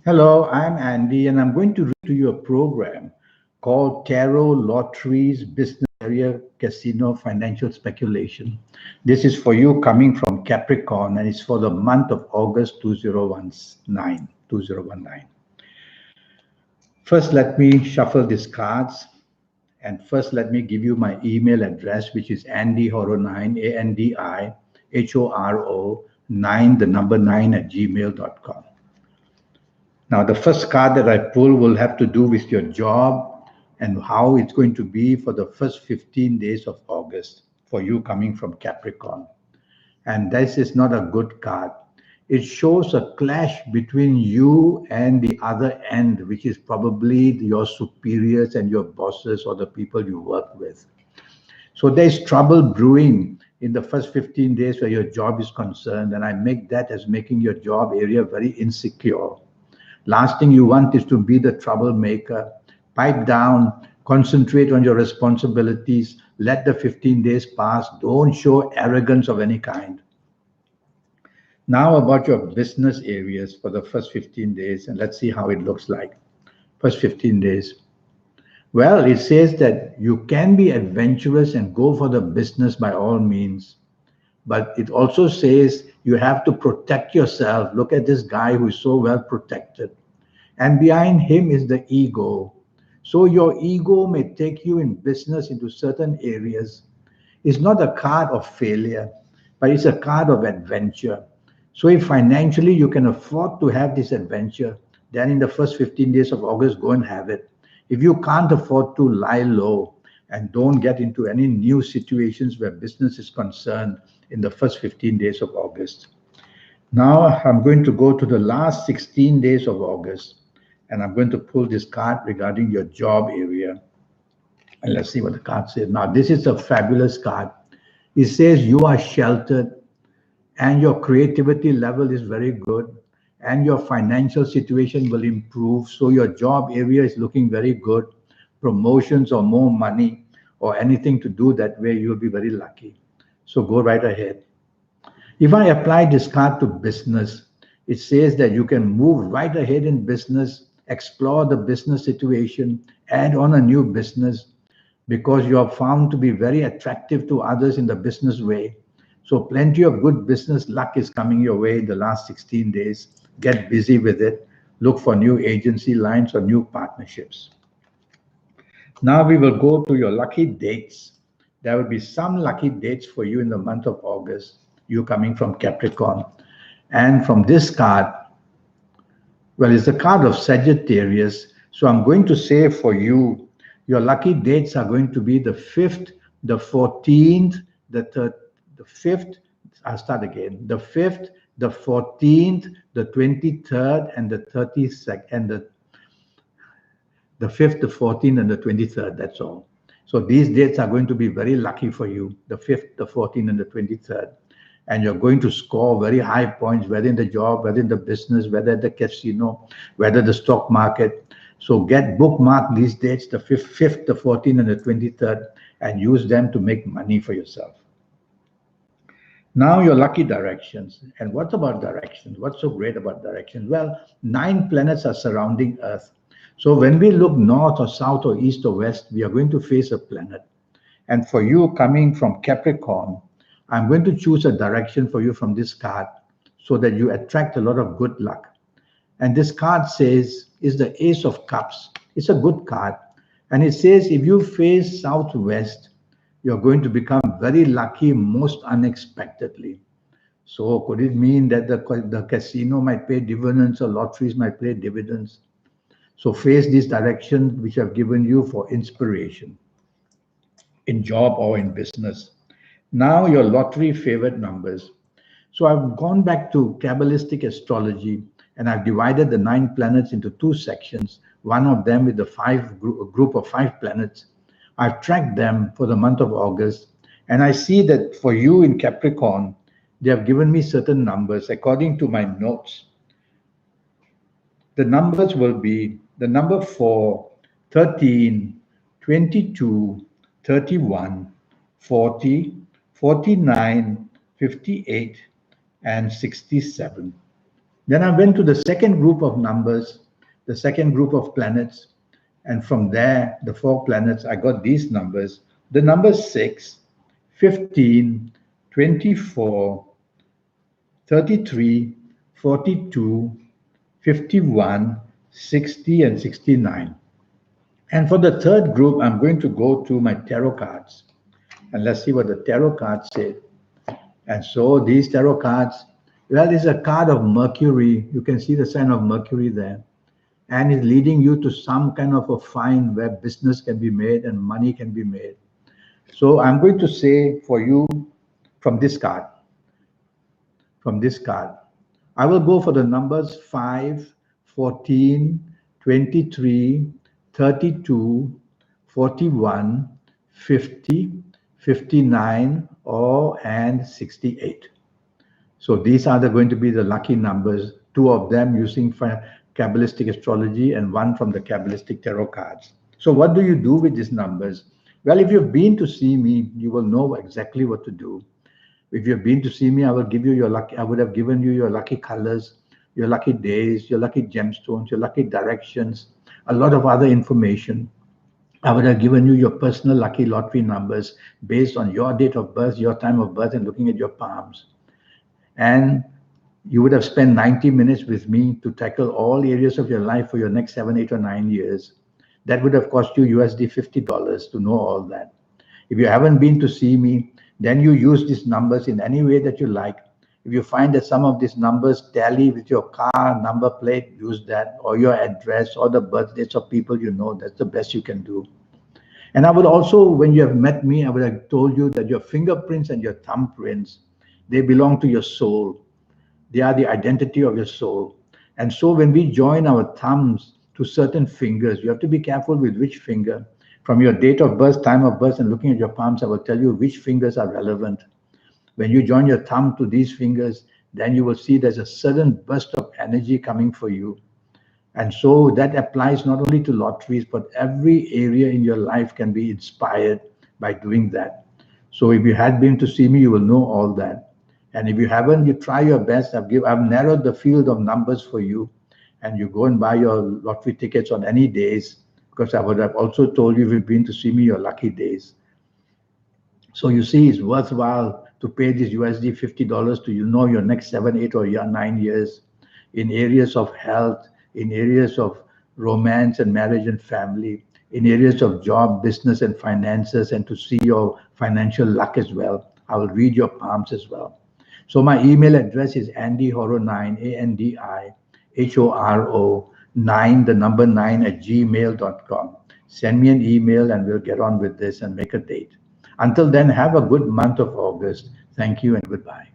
Hello, I'm Andy, and I'm going to read to you a program called Tarot Lotteries Business Area Casino Financial Speculation. This is for you coming from Capricorn, and it's for the month of August 2019. First, let me shuffle these cards, and first, let me give you my email address, which is andyhoro9, ANDIHORO 9, the number 9 at gmail.com. Now, the first card that I pull will have to do with your job and how it's going to be for the first 15 days of August for you coming from Capricorn. And this is not a good card. It shows a clash between you and the other end, which is probably your superiors and your bosses or the people you work with. So there's trouble brewing in the first 15 days where your job is concerned, and I make that as making your job area very insecure. Last thing you want is to be the troublemaker. Pipe down, concentrate on your responsibilities, let the 15 days pass. Don't show arrogance of any kind. Now, about your business areas for the first 15 days, and let's see how it looks like. First 15 days. Well, it says that you can be adventurous and go for the business by all means. But it also says you have to protect yourself. Look at this guy who is so well protected. And behind him is the ego. So your ego may take you in business into certain areas. It's not a card of failure, but it's a card of adventure. So if financially you can afford to have this adventure, then in the first 15 days of August, go and have it. If you can't afford to, lie low and don't get into any new situations where business is concerned in the first 15 days of August. Now I'm going to go to the last 16 days of August, and I'm going to pull this card regarding your job area. And let's see what the card says. Now, this is a fabulous card. It says you are sheltered and your creativity level is very good and your financial situation will improve. So your job area is looking very good. Promotions or more money or anything to do that way, you'll be very lucky. So go right ahead. If I apply this card to business, it says that you can move right ahead in business, explore the business situation, add on a new business because you are found to be very attractive to others in the business way. So plenty of good business luck is coming your way in the last 16 days. Get busy with it. Look for new agency lines or new partnerships. Now we will go to your lucky dates. There will be some lucky dates for you in the month of August, you coming from Capricorn. And from this card, well, it's a card of Sagittarius. So I'm going to say for you, your lucky dates are going to be the 5th, the 14th, the 3rd, the 5th, I'll start again, the 5th, the 14th, the 23rd, and the 32nd, and the 5th, the 14th, and the 23rd, that's all. So these dates are going to be very lucky for you, the 5th, the 14th, and the 23rd. And you're going to score very high points, whether in the job, whether in the business, whether at the casino, whether the stock market. So get bookmark these dates, the 5th, the 14th, and the 23rd, and use them to make money for yourself. Now your lucky directions. And what about directions? What's so great about directions? Well, 9 planets are surrounding Earth. So when we look north or south or east or west, we are going to face a planet. And for you coming from Capricorn, I'm going to choose a direction for you from this card so that you attract a lot of good luck. And this card says, is the Ace of Cups. It's a good card. And it says, if you face southwest, you're going to become very lucky most unexpectedly. So could it mean that the casino might pay dividends or lotteries might pay dividends? So face this direction which I've given you for inspiration in job or in business. Now your lottery favorite numbers. So I've gone back to Kabbalistic astrology and I've divided the 9 planets into 2 sections. One of them with the group of 5 planets. I've tracked them for the month of August, and I see that for you in Capricorn, they have given me certain numbers according to my notes. The numbers will be the number 4, 13, 22, 31, 40, 49, 58, and 67. Then I went to the second group of numbers, the second group of planets, and from there, the four planets, I got these numbers. The numbers 6, 15, 24, 33, 42, 51, 60, and 69. And for the third group, I'm going to go to my tarot cards. And let's see what the tarot cards say. And so these tarot cards, well, it's a card of Mercury. You can see the sign of Mercury there. And it's leading you to some kind of a find where business can be made and money can be made. So I'm going to say for you from this card, I will go for the numbers 5, 14, 23, 32, 41, 50, 59, and 68. So these are going to be the lucky numbers, two of them using Kabbalistic astrology and one from the Kabbalistic tarot cards. So what do you do with these numbers? Well, if you've been to see me, you will know exactly what to do. If you've been to see me, I would have given you your lucky colors, your lucky days, your lucky gemstones, your lucky directions, a lot of other information. I would have given you your personal lucky lottery numbers based on your date of birth, your time of birth, and looking at your palms. And you would have spent 90 minutes with me to tackle all areas of your life for your next 7, 8, or 9 years. That would have cost you USD $50 to know all that. If you haven't been to see me, then you use these numbers in any way that you like. If you find that some of these numbers tally with your car number plate, use that, or your address, or the birthdays of people you know. That's the best you can do. And I would also, when you have met me, I would have told you that your fingerprints and your thumbprints, they belong to your soul. They are the identity of your soul. And so when we join our thumbs to certain fingers, you have to be careful with which finger. From your date of birth, time of birth, and looking at your palms, I will tell you which fingers are relevant. When you join your thumb to these fingers, then you will see there's a sudden burst of energy coming for you. And so that applies not only to lotteries, but every area in your life can be inspired by doing that. So if you had been to see me, you will know all that. And if you haven't, you try your best. I've narrowed the field of numbers for you, and you go and buy your lottery tickets on any days, because I would have also told you if you've been to see me your lucky days. So you see, it's worthwhile to pay this USD $50 to know your next 7, 8, or 9 years in areas of health, in areas of romance and marriage and family, in areas of job, business, and finances, and to see your financial luck as well. I will read your palms as well. So my email address is andyhoro9, ANDIHORO 9, the number 9 at gmail.com. Send me an email and we'll get on with this and make a date. Until then, have a good month of August. Thank you and goodbye.